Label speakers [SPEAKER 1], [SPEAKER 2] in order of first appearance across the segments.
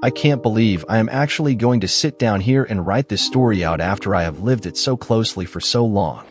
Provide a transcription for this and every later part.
[SPEAKER 1] I can't believe I am actually going to sit down here and write this story out after I have lived it so closely for so long.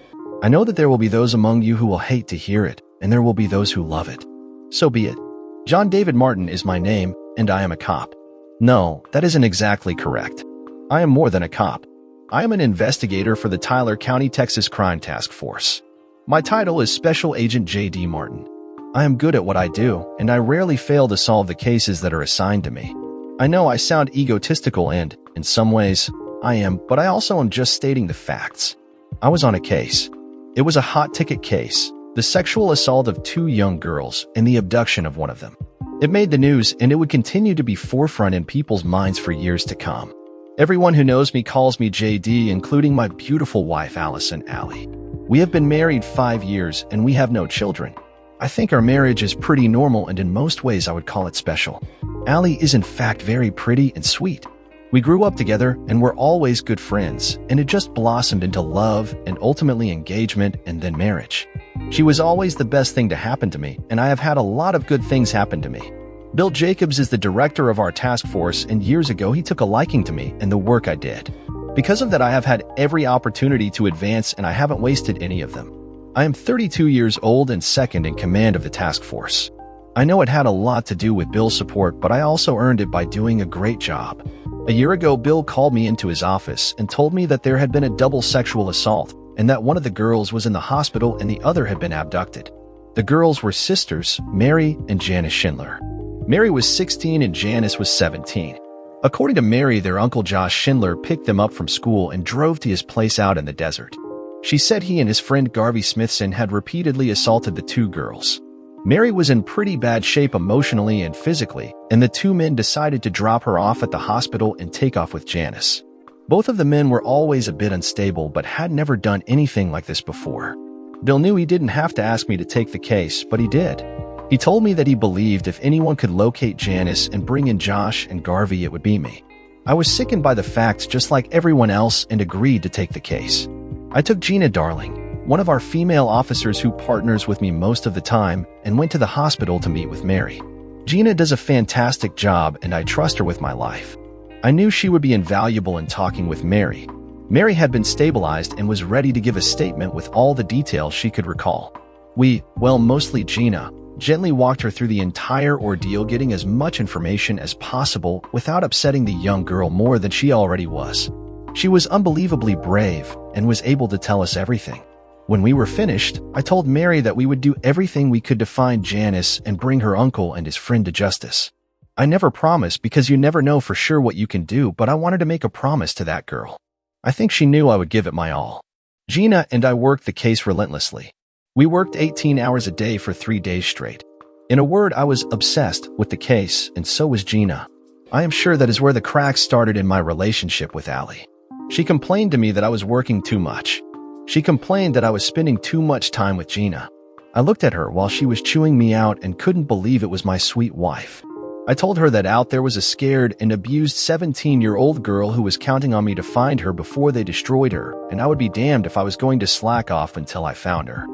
[SPEAKER 1] I know that there will be those among you who will hate to hear it, and there will be those who love it. So be it. John David Martin is my name, and I am a cop. No, that isn't exactly correct. I am more than a cop. I am an investigator for the Tyler County, Texas Crime Task Force. My title is Special Agent J.D. Martin. I am good at what I do, and I rarely fail to solve the cases that are assigned to me. I know I sound egotistical and, in some ways, I am, but I also am just stating the facts. I was on a case. It was a hot-ticket case, the sexual assault of 2 young girls and the abduction of one of them. It made the news, and it would continue to be forefront in people's minds for years to come. Everyone who knows me calls me JD, including my beautiful wife, Allison Allie. We have been married 5 years, and we have no children. I think our marriage is pretty normal, and in most ways I would call it special. Allie is in fact very pretty and sweet. We grew up together and were always good friends, and it just blossomed into love and ultimately engagement and then marriage. She was always the best thing to happen to me, and I have had a lot of good things happen to me. Bill Jacobs is the director of our task force, and years ago he took a liking to me and the work I did. Because of that, I have had every opportunity to advance, and I haven't wasted any of them. I am 32 years old and second in command of the task force. I know it had a lot to do with Bill's support, but I also earned it by doing a great job. A year ago, Bill called me into his office and told me that there had been a double sexual assault and that one of the girls was in the hospital and the other had been abducted. The girls were sisters, Mary and Janice Schindler. Mary was 16 and Janice was 17. According to Mary, their uncle Josh Schindler picked them up from school and drove to his place out in the desert. She said he and his friend Garvey Smithson had repeatedly assaulted the 2 girls. Mary was in pretty bad shape emotionally and physically, and the 2 men decided to drop her off at the hospital and take off with Janice. Both of the men were always a bit unstable but had never done anything like this before. Bill knew he didn't have to ask me to take the case, but he did. He told me that he believed if anyone could locate Janice and bring in Josh and Garvey, it would be me. I was sickened by the facts just like everyone else and agreed to take the case. I took Gina Darling, one of our female officers who partners with me most of the time, and went to the hospital to meet with Mary. Gina does a fantastic job, and I trust her with my life. I knew she would be invaluable in talking with Mary. Mary had been stabilized and was ready to give a statement with all the details she could recall. Mostly Gina, gently walked her through the entire ordeal, getting as much information as possible without upsetting the young girl more than she already was. She was unbelievably brave and was able to tell us everything. When we were finished, I told Mary that we would do everything we could to find Janice and bring her uncle and his friend to justice. I never promise because you never know for sure what you can do, but I wanted to make a promise to that girl. I think she knew I would give it my all. Gina and I worked the case relentlessly. We worked 18 hours a day for 3 days straight. In a word, I was obsessed with the case, and so was Gina. I am sure that is where the cracks started in my relationship with Allie. She complained to me that I was working too much. She complained that I was spending too much time with Gina. I looked at her while she was chewing me out and couldn't believe it was my sweet wife. I told her that out there was a scared and abused 17-year-old girl who was counting on me to find her before they destroyed her, and I would be damned if I was going to slack off until I found her.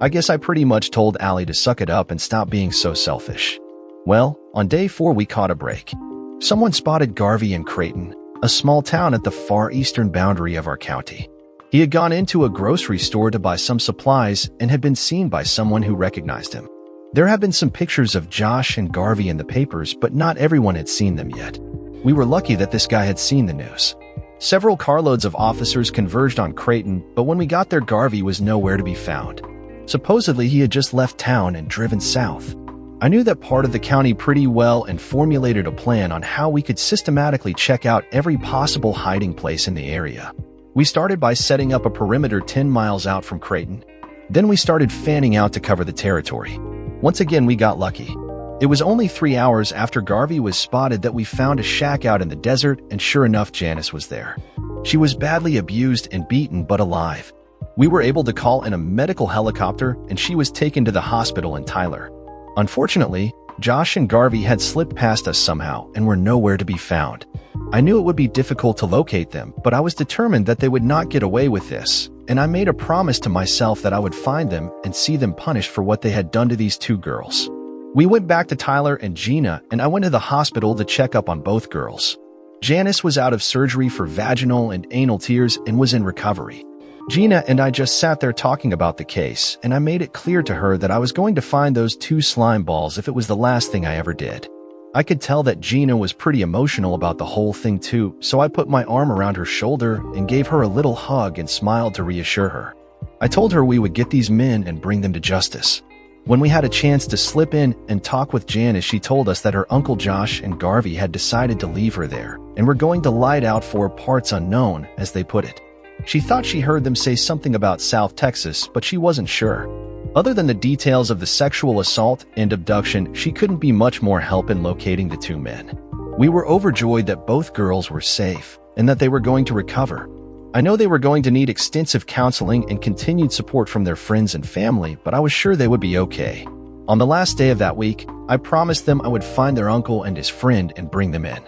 [SPEAKER 1] I guess I pretty much told Allie to suck it up and stop being so selfish. Well, on day 4 we caught a break. Someone spotted Garvey in Creighton, a small town at the far eastern boundary of our county. He had gone into a grocery store to buy some supplies and had been seen by someone who recognized him. There had been some pictures of Josh and Garvey in the papers, but not everyone had seen them yet. We were lucky that this guy had seen the news. Several carloads of officers converged on Creighton, but when we got there, Garvey was nowhere to be found. Supposedly, he had just left town and driven south. I knew that part of the county pretty well and formulated a plan on how we could systematically check out every possible hiding place in the area. We started by setting up a perimeter 10 miles out from Creighton. Then we started fanning out to cover the territory. Once again, we got lucky. It was only 3 hours after Garvey was spotted that we found a shack out in the desert, and sure enough, Janice was there. She was badly abused and beaten, but alive. We were able to call in a medical helicopter, and she was taken to the hospital in Tyler. Unfortunately, Josh and Garvey had slipped past us somehow and were nowhere to be found. I knew it would be difficult to locate them, but I was determined that they would not get away with this, and I made a promise to myself that I would find them and see them punished for what they had done to these 2 girls. We went back to Tyler and Gina, and I went to the hospital to check up on both girls. Janice was out of surgery for vaginal and anal tears and was in recovery. Gina and I just sat there talking about the case, and I made it clear to her that I was going to find those two slime balls if it was the last thing I ever did. I could tell that Gina was pretty emotional about the whole thing too, so I put my arm around her shoulder and gave her a little hug and smiled to reassure her. I told her we would get these men and bring them to justice. When we had a chance to slip in and talk with Janice, she told us that her Uncle Josh and Garvey had decided to leave her there and were going to light out for parts unknown, as they put it. She thought she heard them say something about South Texas, but she wasn't sure. Other than the details of the sexual assault and abduction, she couldn't be much more help in locating the two men. We were overjoyed that both girls were safe and that they were going to recover. I know they were going to need extensive counseling and continued support from their friends and family, but I was sure they would be okay. On the last day of that week, I promised them I would find their uncle and his friend and bring them in.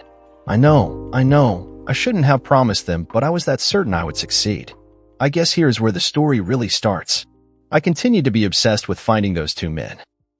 [SPEAKER 1] I know, I shouldn't have promised them, but I was that certain I would succeed. I guess here's where the story really starts. I continued to be obsessed with finding those two men.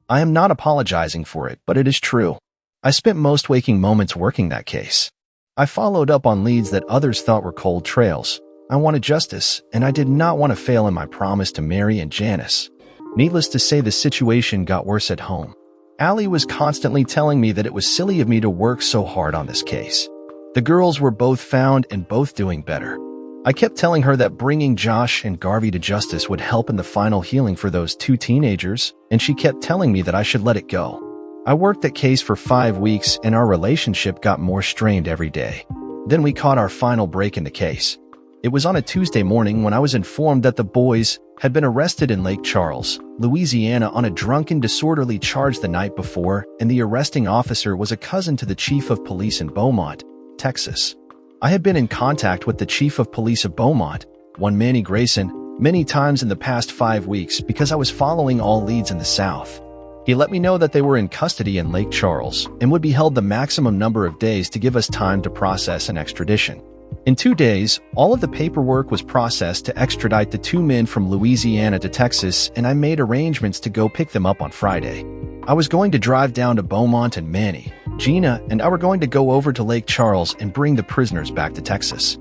[SPEAKER 1] I am not apologizing for it, but it is true. I spent most waking moments working that case. I followed up on leads that others thought were cold trails. I wanted justice, and I did not want to fail in my promise to Mary and Janice. Needless to say, the situation got worse at home. Allie was constantly telling me that it was silly of me to work so hard on this case. The girls were both found and both doing better. I kept telling her that bringing Josh and Garvey to justice would help in the final healing for those two teenagers, and she kept telling me that I should let it go. I worked that case for 5 weeks, and our relationship got more strained every day. Then we caught our final break in the case. It was on a Tuesday morning when I was informed that the boys had been arrested in Lake Charles, Louisiana on a drunken, disorderly charge the night before, and the arresting officer was a cousin to the chief of police in Beaumont, Texas. I had been in contact with the chief of police of Beaumont, one Manny Grayson, many times in the past 5 weeks because I was following all leads in the South. He let me know that they were in custody in Lake Charles and would be held the maximum number of days to give us time to process an extradition. In 2 days, all of the paperwork was processed to extradite the two men from Louisiana to Texas, and I made arrangements to go pick them up on Friday. I was going to drive down to Beaumont, and Manny, Gina, and I were going to go over to Lake Charles and bring the prisoners back to Texas.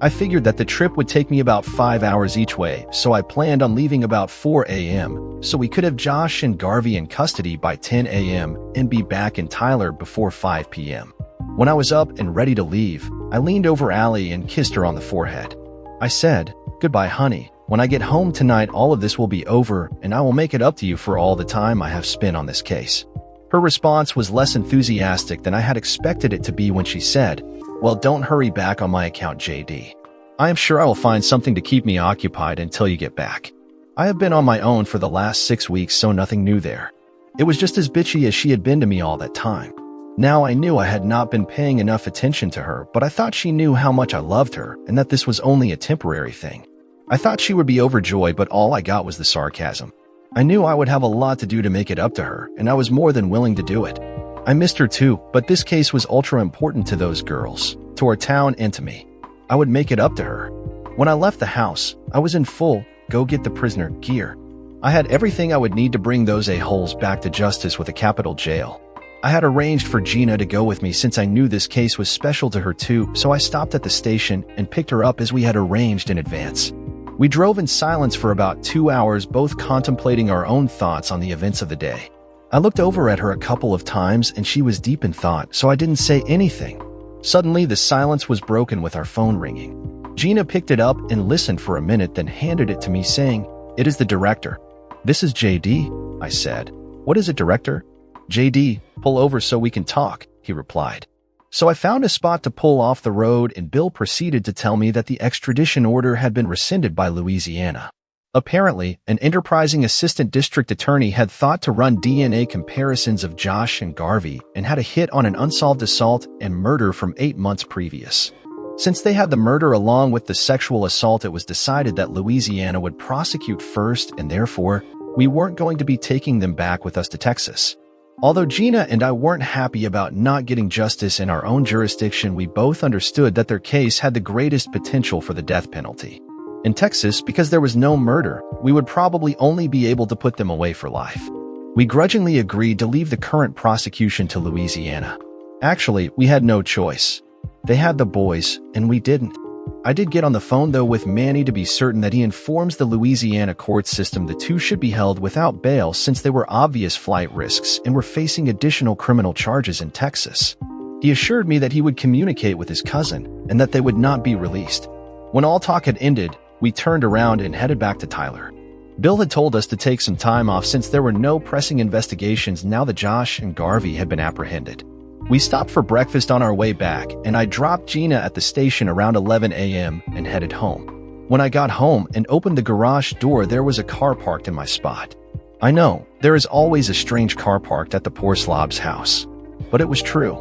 [SPEAKER 1] I figured that the trip would take me about 5 hours each way, so I planned on leaving about 4 a.m. so we could have Josh and Garvey in custody by 10 a.m. and be back in Tyler before 5 p.m. When I was up and ready to leave, I leaned over Allie and kissed her on the forehead. I said, "Goodbye, honey. When I get home tonight, all of this will be over, and I will make it up to you for all the time I have spent on this case." Her response was less enthusiastic than I had expected it to be when she said, "Well, don't hurry back on my account, JD. I am sure I will find something to keep me occupied until you get back. I have been on my own for the last 6 weeks, so nothing new there." It was just as bitchy as she had been to me all that time. Now I knew I had not been paying enough attention to her, but I thought she knew how much I loved her and that this was only a temporary thing. I thought she would be overjoyed, but all I got was the sarcasm. I knew I would have a lot to do to make it up to her, and I was more than willing to do it. I missed her too, but this case was ultra important to those girls, to our town, and to me. I would make it up to her. When I left the house, I was in full go get the prisoner gear. I had everything I would need to bring those a-holes back to justice with a capital jail. I had arranged for Gina to go with me since I knew this case was special to her too, so I stopped at the station and picked her up as we had arranged in advance. We drove in silence for about 2 hours, both contemplating our own thoughts on the events of the day. I looked over at her a couple of times and she was deep in thought, so I didn't say anything. Suddenly, the silence was broken with our phone ringing. Gina picked it up and listened for a minute, then handed it to me saying, "It is the director." "This is JD," I said. "What is it, director?" "JD, pull over so we can talk," he replied. So I found a spot to pull off the road, and Bill proceeded to tell me that the extradition order had been rescinded by Louisiana. Apparently, an enterprising assistant district attorney had thought to run DNA comparisons of Josh and Garvey and had a hit on an unsolved assault and murder from 8 months previous. Since they had the murder along with the sexual assault, it was decided that Louisiana would prosecute first, and therefore, we weren't going to be taking them back with us to Texas. Although Gina and I weren't happy about not getting justice in our own jurisdiction, we both understood that their case had the greatest potential for the death penalty. In Texas, because there was no murder, we would probably only be able to put them away for life. We grudgingly agreed to leave the current prosecution to Louisiana. Actually, we had no choice. They had the boys, and we didn't. I did get on the phone, though, with Manny to be certain that he informs the Louisiana court system the two should be held without bail since they were obvious flight risks and were facing additional criminal charges in Texas. He assured me that he would communicate with his cousin and that they would not be released. When all talk had ended, we turned around and headed back to Tyler. Bill had told us to take some time off since there were no pressing investigations now that Josh and Garvey had been apprehended. We stopped for breakfast on our way back, and I dropped Gina at the station around 11 a.m. and headed home. When I got home and opened the garage door, there was a car parked in my spot. I know, there is always a strange car parked at the Porslob's house. But it was true.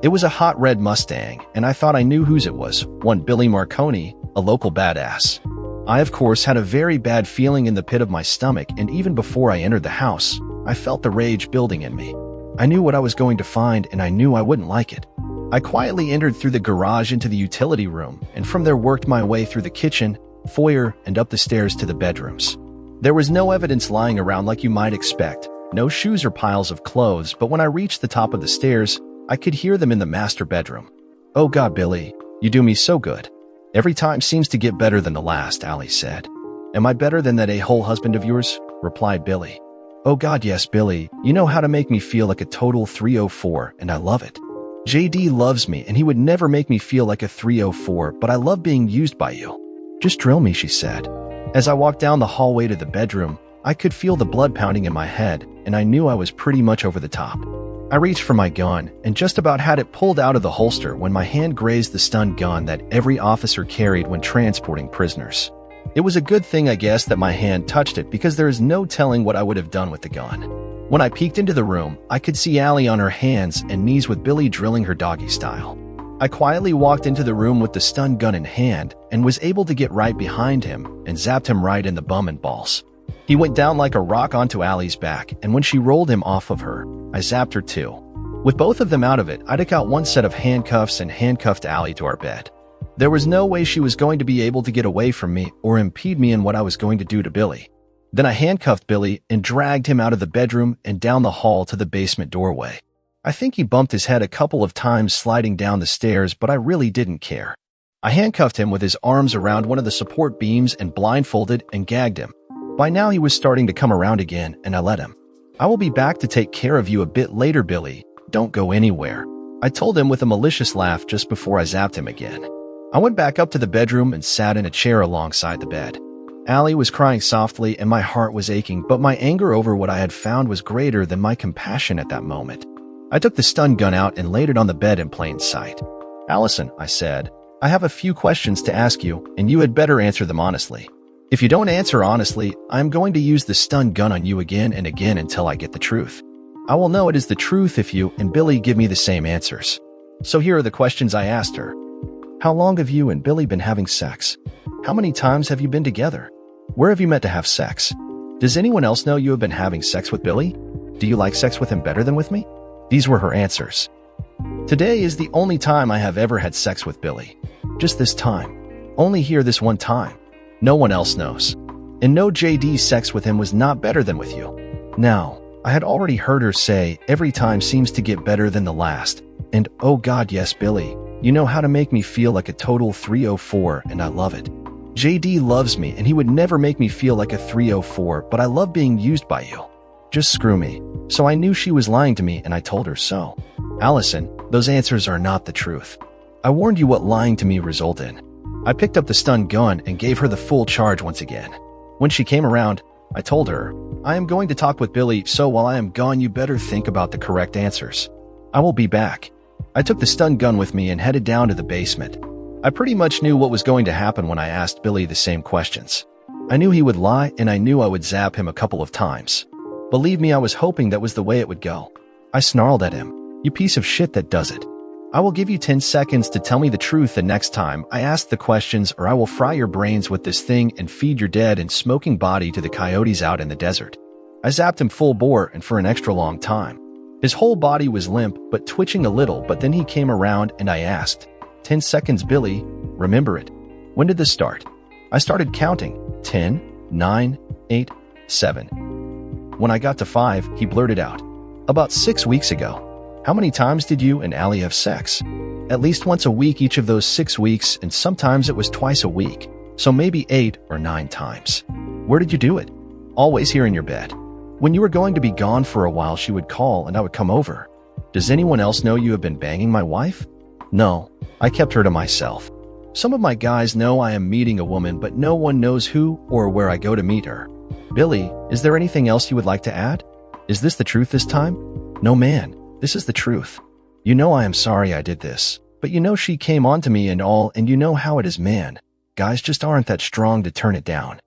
[SPEAKER 1] It was a hot red Mustang, and I thought I knew whose it was, one Billy Marconi, a local badass. I, of course, had a very bad feeling in the pit of my stomach, and even before I entered the house, I felt the rage building in me. I knew what I was going to find, and I knew I wouldn't like it. I quietly entered through the garage into the utility room, and from there worked my way through the kitchen, foyer, and up the stairs to the bedrooms. There was no evidence lying around like you might expect, no shoes or piles of clothes, but when I reached the top of the stairs, I could hear them in the master bedroom. "Oh God, Billy, you do me so good. Every time seems to get better than the last," Allie said. "Am I better than that a-hole husband of yours?" replied Billy. "Oh God, yes, Billy. You know how to make me feel like a total 304, and I love it. JD loves me, and he would never make me feel like a 304, but I love being used by you. Just drill me," she said. As I walked down the hallway to the bedroom, I could feel the blood pounding in my head, and I knew I was pretty much over the top. I reached for my gun and just about had it pulled out of the holster when my hand grazed the stun gun that every officer carried when transporting prisoners. It was a good thing, I guess, that my hand touched it because there is no telling what I would have done with the gun. When I peeked into the room, I could see Allie on her hands and knees with Billy drilling her doggy style. I quietly walked into the room with the stun gun in hand and was able to get right behind him and zapped him right in the bum and balls. He went down like a rock onto Allie's back, and when she rolled him off of her, I zapped her too. With both of them out of it, I took out one set of handcuffs and handcuffed Allie to our bed. There was no way she was going to be able to get away from me or impede me in what I was going to do to Billy. Then I handcuffed Billy and dragged him out of the bedroom and down the hall to the basement doorway. I think he bumped his head a couple of times sliding down the stairs, but I really didn't care. I handcuffed him with his arms around one of the support beams and blindfolded and gagged him. By now he was starting to come around again, and I let him. "I will be back to take care of you a bit later, Billy. Don't go anywhere," I told him with a malicious laugh just before I zapped him again. I went back up to the bedroom and sat in a chair alongside the bed. Allie was crying softly and my heart was aching, but my anger over what I had found was greater than my compassion at that moment. I took the stun gun out and laid it on the bed in plain sight. "Allison," I said, "I have a few questions to ask you, and you had better answer them honestly. If you don't answer honestly, I'm going to use the stun gun on you again and again until I get the truth. I will know it is the truth if you and Billy give me the same answers." So here are the questions I asked her. How long have you and Billy been having sex? How many times have you been together? Where have you met to have sex? Does anyone else know you have been having sex with Billy? Do you like sex with him better than with me? These were her answers. Today is the only time I have ever had sex with Billy. Just this time. Only here this one time. No one else knows. And no, JD's sex with him was not better than with you. Now, I had already heard her say, "Every time seems to get better than the last." And oh God, yes, Billy, you know how to make me feel like a total 304, and I love it. JD loves me, and he would never make me feel like a 304, but I love being used by you. Just screw me. So I knew she was lying to me, and I told her so. Allison, those answers are not the truth. I warned you what lying to me result in. I picked up the stun gun and gave her the full charge once again. When she came around, I told her, "I am going to talk with Billy, so while I am gone, you better think about the correct answers. I will be back." I took the stun gun with me and headed down to the basement. I pretty much knew what was going to happen when I asked Billy the same questions. I knew he would lie, and I knew I would zap him a couple of times. Believe me, I was hoping that was the way it would go. I snarled at him, "You piece of shit that does it. I will give you 10 seconds to tell me the truth the next time I ask the questions, or I will fry your brains with this thing and feed your dead and smoking body to the coyotes out in the desert." I zapped him full bore and for an extra long time. His whole body was limp but twitching a little, but then he came around and I asked, 10 seconds, Billy, remember it. When did this start? I started counting. 10, 9, 8, 7. When I got to 5, he blurted out, "About 6 weeks ago. How many times did you and Allie have sex?" "At least once a week each of those 6 weeks, and sometimes it was twice a week, so maybe 8 or 9 times." "Where did you do it?" "Always here in your bed. When you were going to be gone for a while, she would call and I would come over." "Does anyone else know you have been banging my wife?" "No, I kept her to myself. Some of my guys know I am meeting a woman, but no one knows who or where I go to meet her." "Billy, is there anything else you would like to add? Is this the truth this time?" "No, man, this is the truth. You know I am sorry I did this, but you know she came on to me and all, and you know how it is, man. Guys just aren't that strong to turn it down."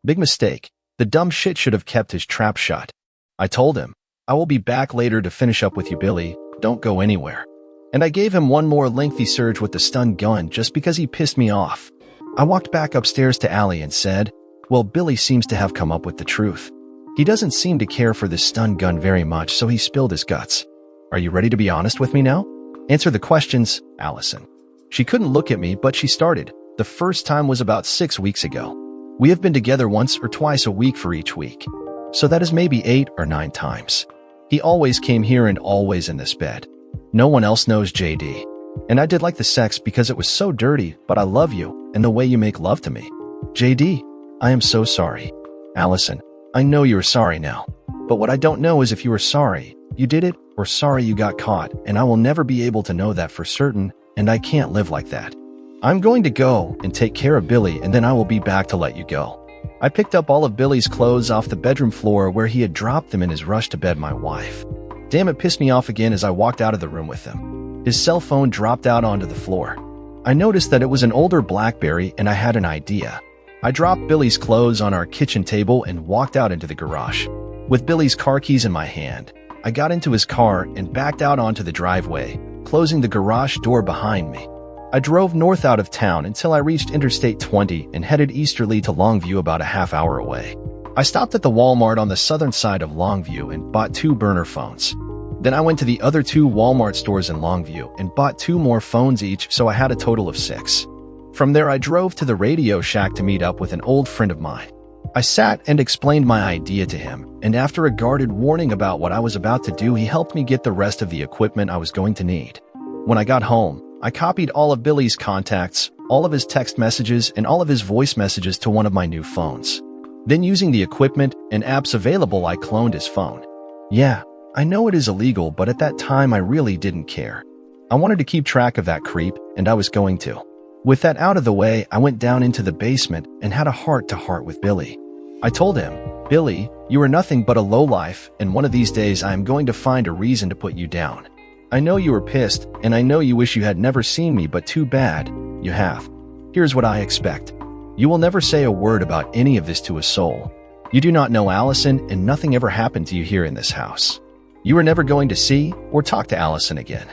[SPEAKER 1] "Big mistake. The dumb shit should have kept his trap shut." I told him, "I will be back later to finish up with you, Billy. Don't go anywhere." And I gave him one more lengthy surge with the stun gun just because he pissed me off. I walked back upstairs to Allie and said, "Well, Billy seems to have come up with the truth. He doesn't seem to care for this stun gun very much, so he spilled his guts. Are you ready to be honest with me now? Answer the questions, Allison." She couldn't look at me, but she started. "The first time was about 6 weeks ago. We have been together once or twice a week for each week. So that is maybe 8 or 9 times. He always came here and always in this bed. No one else knows, JD. And I did like the sex because it was so dirty, but I love you and the way you make love to me. JD, I am so sorry." "Allison, I know you are sorry now. But what I don't know is if you are sorry you did it or sorry you got caught, and I will never be able to know that for certain, and I can't live like that. I'm going to go and take care of Billy, and then I will be back to let you go." I picked up all of Billy's clothes off the bedroom floor where he had dropped them in his rush to bed my wife. Damn, it pissed me off again as I walked out of the room with him. His cell phone dropped out onto the floor. I noticed that it was an older BlackBerry, and I had an idea. I dropped Billy's clothes on our kitchen table and walked out into the garage. With Billy's car keys in my hand, I got into his car and backed out onto the driveway, closing the garage door behind me. I drove north out of town until I reached Interstate 20 and headed easterly to Longview, about a half hour away. I stopped at the Walmart on the southern side of Longview and bought 2 burner phones. Then I went to the other 2 Walmart stores in Longview and bought 2 more phones each, so I had a total of 6. From there, I drove to the Radio Shack to meet up with an old friend of mine. I sat and explained my idea to him, and after a guarded warning about what I was about to do, he helped me get the rest of the equipment I was going to need. When I got home, I copied all of Billy's contacts, all of his text messages, and all of his voice messages to one of my new phones. Then, using the equipment and apps available, I cloned his phone. Yeah, I know it is illegal, but at that time I really didn't care. I wanted to keep track of that creep, and I was going to. With that out of the way, I went down into the basement and had a heart-to-heart with Billy. I told him, "Billy, you are nothing but a lowlife, and one of these days I am going to find a reason to put you down. I know you were pissed, and I know you wish you had never seen me, but too bad, you have. Here's what I expect. You will never say a word about any of this to a soul. You do not know Allison, and nothing ever happened to you here in this house. You are never going to see or talk to Allison again.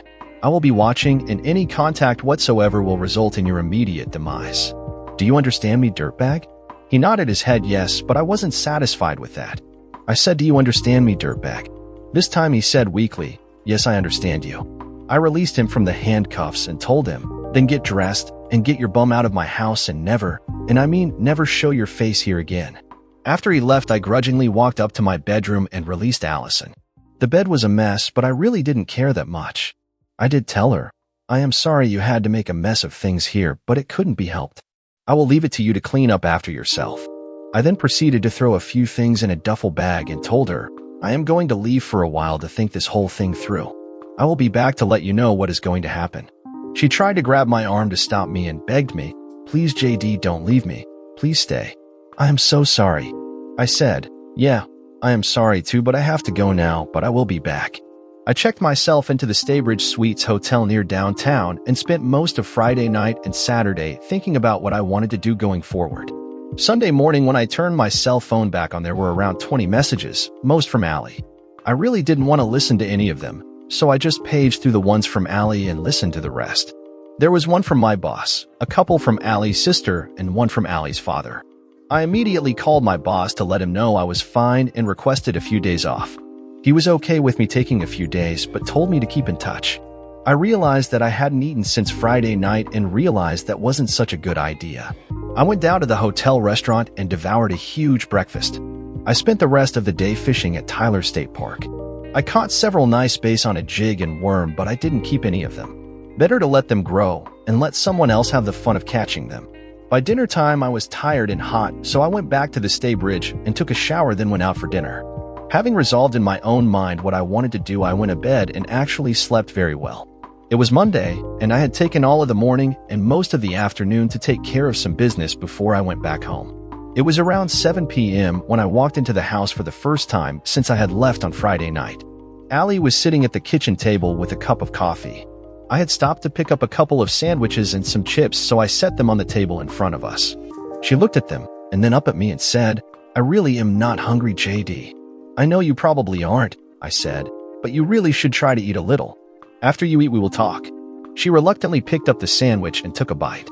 [SPEAKER 1] I will be watching, and any contact whatsoever will result in your immediate demise. Do you understand me, dirtbag?" He nodded his head yes, but I wasn't satisfied with that. I said, "Do you understand me, dirtbag?" This time he said weakly, "Yes, I understand you." I released him from the handcuffs and told him, "Then get dressed and get your bum out of my house and never, and I mean never, show your face here again." After he left, I grudgingly walked up to my bedroom and released Allison. The bed was a mess, but I really didn't care that much. I did tell her, "I am sorry you had to make a mess of things here, but it couldn't be helped. I will leave it to you to clean up after yourself." I then proceeded to throw a few things in a duffel bag and told her, "I am going to leave for a while to think this whole thing through. I will be back to let you know what is going to happen." She tried to grab my arm to stop me and begged me, "Please, JD, don't leave me. Please stay." "I am so sorry." I said, "Yeah, I am sorry too, but I have to go now, but I will be back." I checked myself into the Staybridge Suites hotel near downtown and spent most of Friday night and Saturday thinking about what I wanted to do going forward. Sunday morning, when I turned my cell phone back on, there were around 20 messages, most from Allie. I really didn't want to listen to any of them, so I just paged through the ones from Allie and listened to the rest. There was one from my boss, a couple from Allie's sister, and one from Allie's father. I immediately called my boss to let him know I was fine and requested a few days off. He was okay with me taking a few days, but told me to keep in touch. I realized that I hadn't eaten since Friday night and realized that wasn't such a good idea. I went down to the hotel restaurant and devoured a huge breakfast. I spent the rest of the day fishing at Tyler State Park. I caught several nice bass on a jig and worm, but I didn't keep any of them. Better to let them grow and let someone else have the fun of catching them. By dinner time, I was tired and hot, so I went back to the Stay Bridge and took a shower, then went out for dinner. Having resolved in my own mind what I wanted to do, I went to bed and actually slept very well. It was Monday, and I had taken all of the morning and most of the afternoon to take care of some business before I went back home. It was around 7 p.m. when I walked into the house for the first time since I had left on Friday night. Allie was sitting at the kitchen table with a cup of coffee. I had stopped to pick up a couple of sandwiches and some chips, so I set them on the table in front of us. She looked at them and then up at me and said, "I really am not hungry, JD." "I know you probably aren't," I said, "but you really should try to eat a little. After you eat, we will talk." She reluctantly picked up the sandwich and took a bite.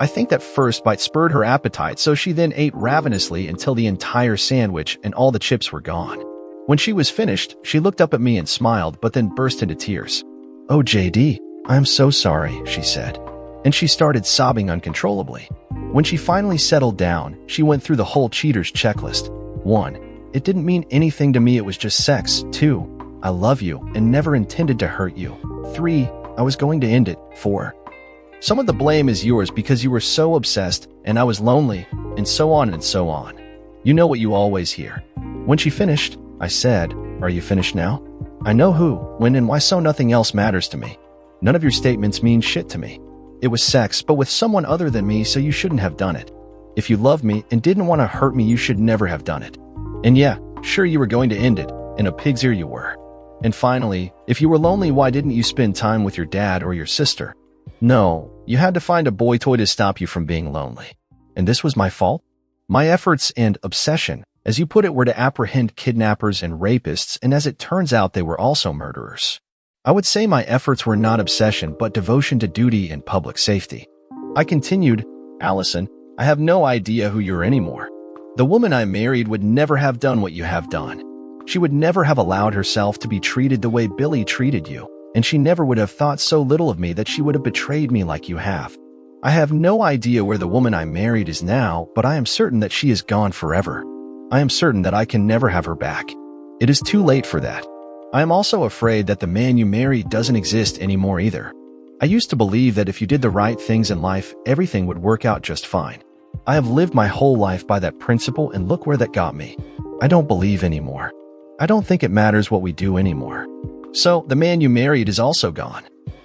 [SPEAKER 1] I think that first bite spurred her appetite, so she then ate ravenously until the entire sandwich and all the chips were gone. When she was finished, she looked up at me and smiled, but then burst into tears. "Oh, JD, I am so sorry," she said, and she started sobbing uncontrollably. When she finally settled down, she went through the whole cheater's checklist. 1. It didn't mean anything to me, it was just sex. 2. I love you and never intended to hurt you. 3. I was going to end it. 4. Some of the blame is yours because you were so obsessed and I was lonely, and so on and so on. You know what you always hear. When she finished, I said, "Are you finished now? I know who, when, and why, so nothing else matters to me. None of your statements mean shit to me. It was sex, but with someone other than me, so you shouldn't have done it. If you loved me and didn't want to hurt me, you should never have done it. And yeah, sure, you were going to end it, and a pig's ear you were. And finally, if you were lonely, why didn't you spend time with your dad or your sister? No, you had to find a boy toy to stop you from being lonely. And this was my fault? My efforts and obsession, as you put it, were to apprehend kidnappers and rapists, and as it turns out, they were also murderers. I would say my efforts were not obsession, but devotion to duty and public safety." I continued, "Allison, I have no idea who you're anymore. The woman I married would never have done what you have done. She would never have allowed herself to be treated the way Billy treated you, and she never would have thought so little of me that she would have betrayed me like you have. I have no idea where the woman I married is now, but I am certain that she is gone forever. I am certain that I can never have her back. It is too late for that. I am also afraid that the man you married doesn't exist anymore either. I used to believe that if you did the right things in life, everything would work out just fine. I have lived my whole life by that principle, and look where that got me. I don't believe anymore. I don't think it matters what we do anymore. So, the man you married is also gone."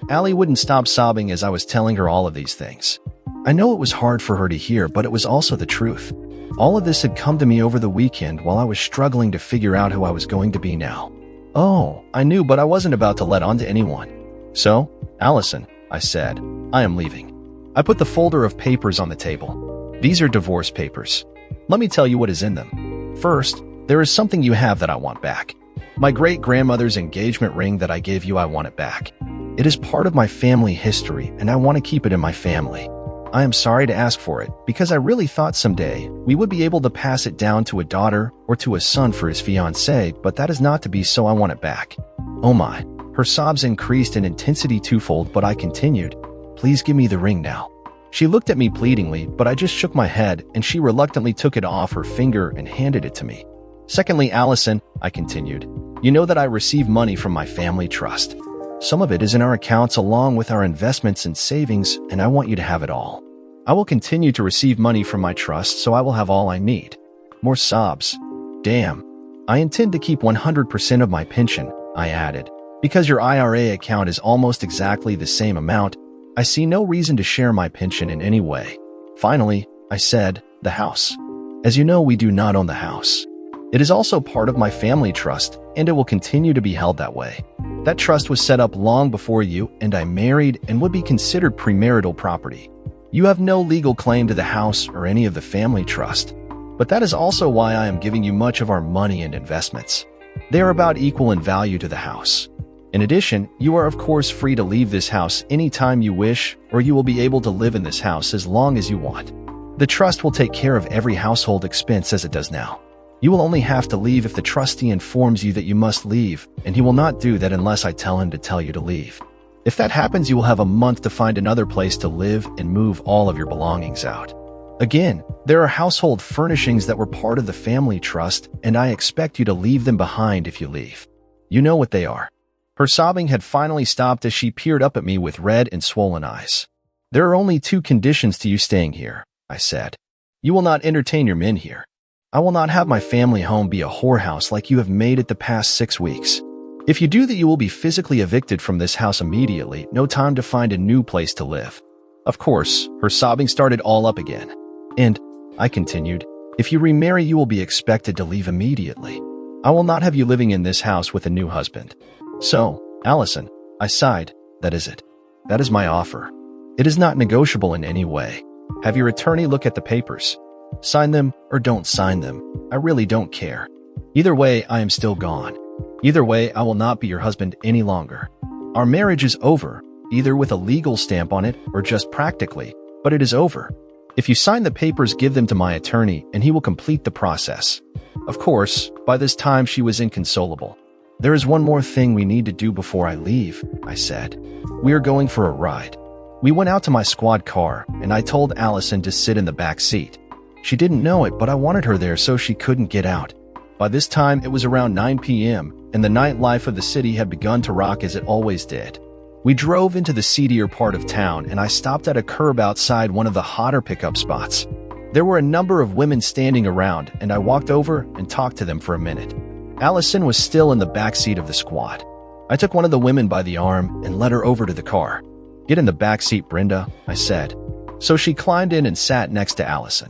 [SPEAKER 1] Allie wouldn't stop sobbing as I was telling her all of these things. I know it was hard for her to hear, but it was also the truth. All of this had come to me over the weekend while I was struggling to figure out who I was going to be now. Oh, I knew, but I wasn't about to let on to anyone. "So, Allison," I said, "I am leaving." I put the folder of papers on the table. "These are divorce papers. Let me tell you what is in them. First, there is something you have that I want back. My great-grandmother's engagement ring that I gave you, I want it back. It is part of my family history, and I want to keep it in my family. I am sorry to ask for it, because I really thought someday we would be able to pass it down to a daughter or to a son for his fiancée, but that is not to be, so I want it back." Oh my. Her sobs increased in intensity twofold, but I continued, "Please give me the ring now." She looked at me pleadingly, but I just shook my head, and she reluctantly took it off her finger and handed it to me. "Secondly, Allison," I continued, "you know that I receive money from my family trust. Some of it is in our accounts along with our investments and savings, and I want you to have it all. I will continue to receive money from my trust, so I will have all I need." More sobs. "Damn. I intend to keep 100% of my pension," I added. "Because your IRA account is almost exactly the same amount, I see no reason to share my pension in any way." Finally, I said, "The house. As you know, we do not own the house. It is also part of my family trust, and it will continue to be held that way. That trust was set up long before you and I married and would be considered premarital property. You have no legal claim to the house or any of the family trust, but that is also why I am giving you much of our money and investments. They are about equal in value to the house. In addition, you are of course free to leave this house anytime you wish, or you will be able to live in this house as long as you want. The trust will take care of every household expense as it does now. You will only have to leave if the trustee informs you that you must leave, and he will not do that unless I tell him to tell you to leave. If that happens, you will have a month to find another place to live and move all of your belongings out. Again, there are household furnishings that were part of the family trust, and I expect you to leave them behind if you leave. You know what they are." Her sobbing had finally stopped as she peered up at me with red and swollen eyes. "There are only 2 conditions to you staying here," I said. "You will not entertain your men here. I will not have my family home be a whorehouse like you have made it the past 6 weeks. If you do that, you will be physically evicted from this house immediately, no time to find a new place to live." Of course, her sobbing started all up again. "And," I continued, "if you remarry, you will be expected to leave immediately. I will not have you living in this house with a new husband." "So, Allison," I sighed, "that is it. That is my offer. It is not negotiable in any way. Have your attorney look at the papers. Sign them or don't sign them. I really don't care. Either way, I am still gone. Either way, I will not be your husband any longer. Our marriage is over, either with a legal stamp on it or just practically, but it is over. If you sign the papers, give them to my attorney and he will complete the process." Of course, by this time she was inconsolable. "There is one more thing we need to do before I leave," I said. "We are going for a ride." We went out to my squad car, and I told Allison to sit in the back seat. She didn't know it, but I wanted her there so she couldn't get out. By this time, it was around 9 p.m., and the nightlife of the city had begun to rock as it always did. We drove into the seedier part of town, and I stopped at a curb outside one of the hotter pickup spots. There were a number of women standing around, and I walked over and talked to them for a minute. Allison was still in the back seat of the squad. I took one of the women by the arm and led her over to the car. "Get in the back seat, Brenda," I said. So she climbed in and sat next to Allison.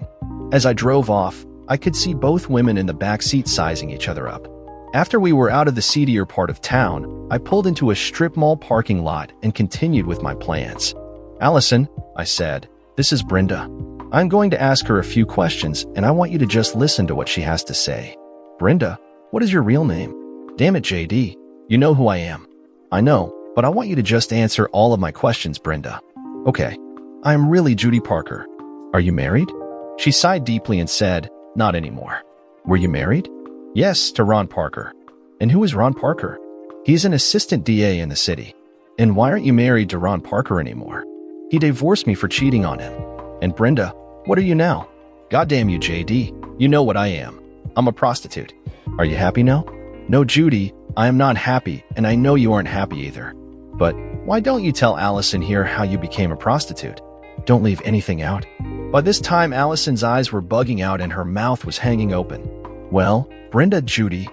[SPEAKER 1] As I drove off, I could see both women in the back seat sizing each other up. After we were out of the seedier part of town, I pulled into a strip mall parking lot and continued with my plans. "Allison," I said, "this is Brenda. I'm going to ask her a few questions, and I want you to just listen to what she has to say." "Brenda, what is your real name?" "Damn it, JD. You know who I am." "I know, but I want you to just answer all of my questions, Brenda." "Okay. I am really Judy Parker. Are you married?" She sighed deeply and said, "Not anymore." "Were you married?" "Yes, to Ron Parker." "And who is Ron Parker?" "He's an assistant DA in the city." "And why aren't you married to Ron Parker anymore?" "He divorced me for cheating on him." "And Brenda, what are you now?" "Goddamn you, JD. You know what I am. I'm a prostitute." "Are you happy now?" "No, Judy, I am not happy, and I know you aren't happy either." "But why don't you tell Allison here how you became a prostitute?" "Don't leave anything out." By this time, Allison's eyes were bugging out and her mouth was hanging open. "Well, Brenda, Judy,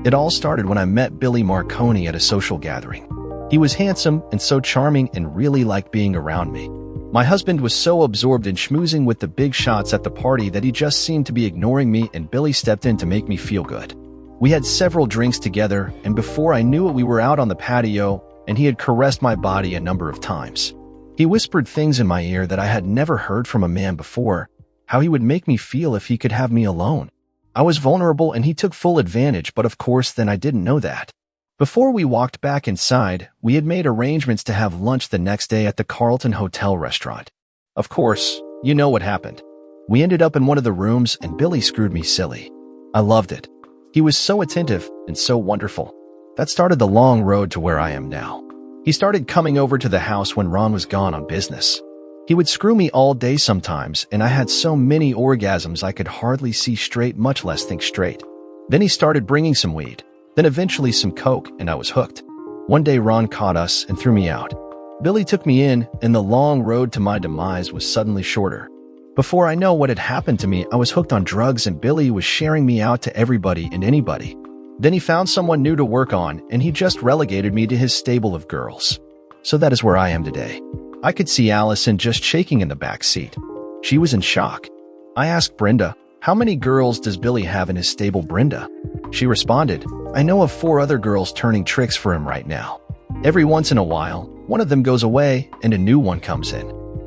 [SPEAKER 1] it all started when I met Billy Marconi at a social gathering. He was handsome and so charming and really liked being around me. My husband was so absorbed in schmoozing with the big shots at the party that he just seemed to be ignoring me, and Billy stepped in to make me feel good. We had several drinks together, and before I knew it, we were out on the patio, and he had caressed my body a number of times. He whispered things in my ear that I had never heard from a man before, how he would make me feel if he could have me alone. I was vulnerable and he took full advantage, but of course then I didn't know that. Before we walked back inside, we had made arrangements to have lunch the next day at the Carlton Hotel restaurant. Of course, you know what happened. We ended up in one of the rooms and Billy screwed me silly. I loved it. He was so attentive and so wonderful. That started the long road to where I am now. He started coming over to the house when Ron was gone on business. He would screw me all day sometimes, and I had so many orgasms I could hardly see straight, much less think straight. Then he started bringing some weed, then eventually some coke, and I was hooked. One day Ron caught us and threw me out. Billy took me in, and the long road to my demise was suddenly shorter. Before I know what had happened to me, I was hooked on drugs and Billy was sharing me out to everybody and anybody. Then he found someone new to work on, and he just relegated me to his stable of girls. So that is where I am today. I could see Allison just shaking in the back seat. She was in shock. I asked Brenda, "How many girls does Billy have in his stable, Brenda?" She responded, "I know of 4 other girls turning tricks for him right now. Every once in a while, one of them goes away and a new one comes in."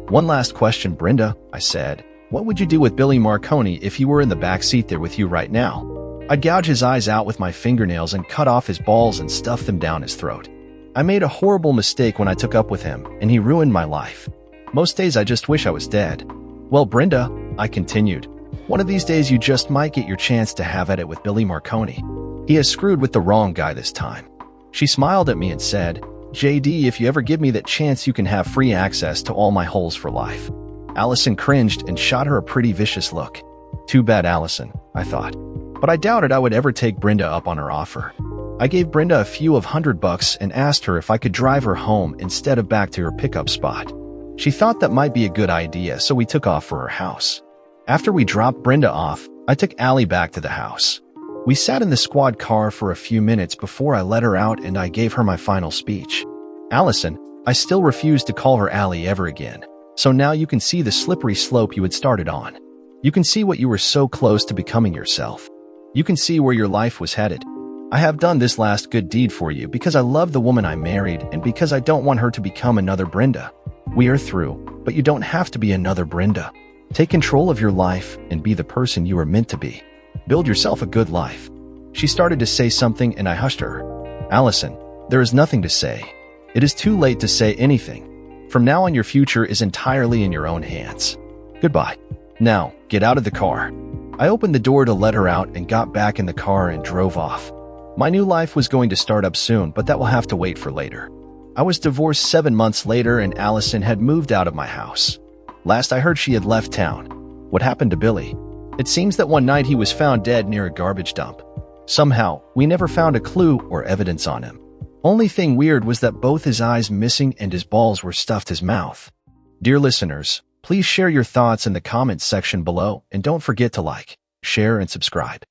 [SPEAKER 1] "One last question, Brenda," I said. "What would you do with Billy Marconi if he were in the back seat there with you right now?" "I'd gouge his eyes out with my fingernails and cut off his balls and stuff them down his throat. I made a horrible mistake when I took up with him, and he ruined my life. Most days I just wish I was dead." "Well, Brenda," I continued, "one of these days you just might get your chance to have at it with Billy Marconi. He has screwed with the wrong guy this time." She smiled at me and said, "JD, if you ever give me that chance, you can have free access to all my holes for life." Allison cringed and shot her a pretty vicious look. Too bad, Allison, I thought. But I doubted I would ever take Brenda up on her offer. I gave Brenda a few of $100 and asked her if I could drive her home instead of back to her pickup spot. She thought that might be a good idea, so we took off for her house. After we dropped Brenda off, I took Allie back to the house. We sat in the squad car for a few minutes before I let her out and I gave her my final speech. Allison, I still refuse to call her Allie ever again. So now you can see the slippery slope you had started on. You can see what you were so close to becoming yourself. You can see where your life was headed. I have done this last good deed for you because I love the woman I married and because I don't want her to become another Brenda. We are through, but you don't have to be another Brenda. Take control of your life and be the person you are meant to be. Build yourself a good life. She started to say something and I hushed her. Allison, there is nothing to say. It is too late to say anything. From now on, your future is entirely in your own hands. Goodbye. Now, get out of the car. I opened the door to let her out and got back in the car and drove off. My new life was going to start up soon, but that will have to wait for later. I was divorced 7 months later and Allison had moved out of my house. Last I heard, she had left town. What happened to Billy? It seems that one night he was found dead near a garbage dump. Somehow, we never found a clue or evidence on him. Only thing weird was that both his eyes missing and his balls were stuffed his mouth. Dear listeners, please share your thoughts in the comments section below and don't forget to like, share, and subscribe.